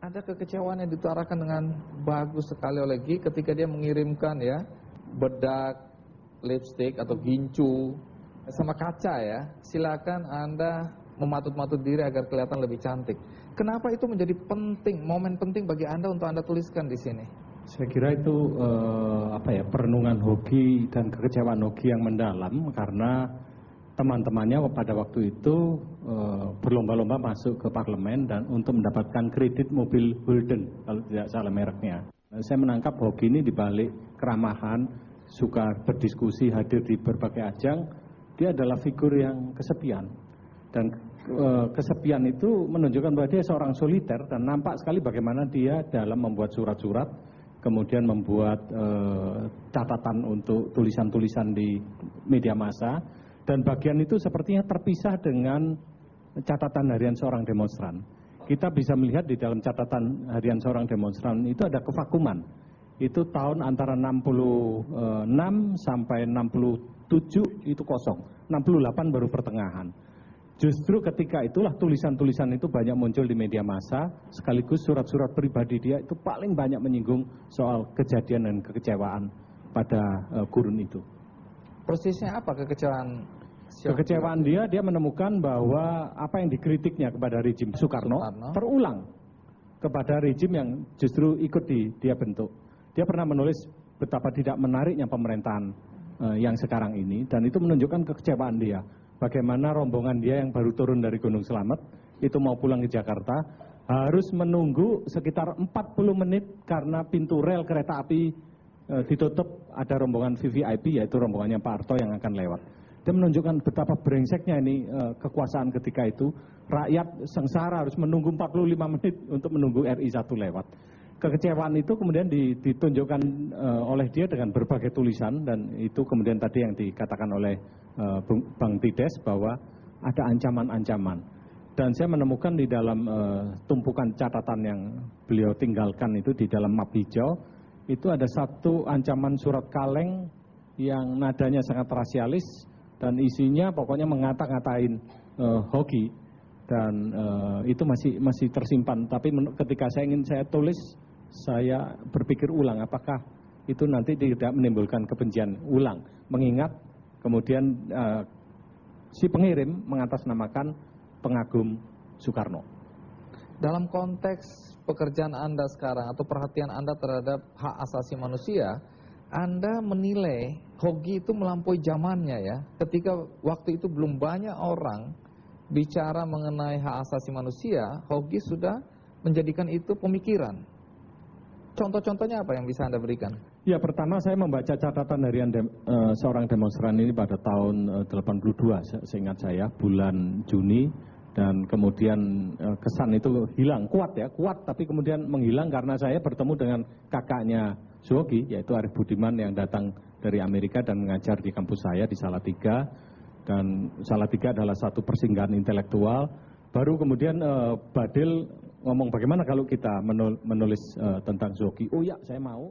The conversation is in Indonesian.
Ada kekecewaan yang diutarakan dengan bagus sekali oleh Gi ketika dia mengirimkan ya bedak, lipstick atau gincu sama kaca ya. Silakan Anda mematut-matut diri agar kelihatan lebih cantik. Kenapa itu menjadi penting, momen penting bagi Anda untuk Anda tuliskan di sini? Saya kira itu perenungan Hoki dan kekecewaan Hoki yang mendalam karena teman-temannya pada waktu itu berlomba-lomba masuk ke parlemen dan untuk mendapatkan kredit mobil Holden kalau tidak salah mereknya. Saya menangkap Hoki ini dibalik keramahan, suka berdiskusi, hadir di berbagai ajang, dia adalah figur yang kesepian. Dan kesepian itu menunjukkan bahwa dia seorang soliter dan nampak sekali bagaimana dia dalam membuat surat-surat, kemudian membuat catatan untuk tulisan-tulisan di media massa, dan bagian itu sepertinya terpisah dengan catatan harian seorang demonstran. Kita bisa melihat di dalam catatan harian seorang demonstran itu ada kevakuman. Itu tahun antara 66 sampai 67 itu kosong, 68 baru pertengahan. Justru ketika itulah tulisan-tulisan itu banyak muncul di media massa, sekaligus surat-surat pribadi dia itu paling banyak menyinggung soal kejadian dan kekecewaan pada kurun itu. Persisnya apa kekecewaan? Kekecewaan dia menemukan bahwa apa yang dikritiknya kepada rejim Soekarno terulang kepada rejim yang justru ikut dia bentuk. Dia pernah menulis betapa tidak menariknya pemerintahan yang sekarang ini, dan itu menunjukkan kekecewaan dia. Bagaimana rombongan dia yang baru turun dari Gunung Slamet itu mau pulang ke Jakarta harus menunggu sekitar 40 menit karena pintu rel kereta api ditutup, ada rombongan VVIP yaitu rombongannya Pak Harto yang akan lewat. Dia menunjukkan betapa brengseknya ini kekuasaan ketika itu. Rakyat sengsara harus menunggu 45 menit untuk menunggu RI1 lewat. Kekecewaan itu kemudian ditunjukkan oleh dia dengan berbagai tulisan, dan itu kemudian tadi yang dikatakan oleh Bang Tides bahwa ada ancaman-ancaman. Dan saya menemukan di dalam tumpukan catatan yang beliau tinggalkan itu di dalam map hijau, itu ada satu ancaman surat kaleng yang nadanya sangat rasialis dan isinya pokoknya ngata-ngatain Hoki, dan itu masih tersimpan. Tapi ketika saya tulis, saya berpikir ulang apakah itu nanti tidak menimbulkan kebencian ulang, mengingat kemudian si pengirim mengatasnamakan pengagum Soekarno. Dalam konteks pekerjaan Anda sekarang atau perhatian Anda terhadap hak asasi manusia, Anda menilai Hoki itu melampaui zamannya ya. Ketika waktu itu belum banyak orang bicara mengenai hak asasi manusia, Hoki sudah menjadikan itu pemikiran. Contoh-contohnya apa yang bisa Anda berikan? Ya, pertama saya membaca catatan harian seorang demonstran ini pada tahun 82, seingat saya, bulan Juni. Dan kemudian kesan itu hilang, kuat tapi kemudian menghilang karena saya bertemu dengan kakaknya Hoki, yaitu Arif Budiman yang datang dari Amerika dan mengajar di kampus saya di Salatiga. Dan Salatiga adalah satu persinggahan intelektual. Baru kemudian Badil ngomong bagaimana kalau kita menulis tentang Hoki. Oh ya, saya mau.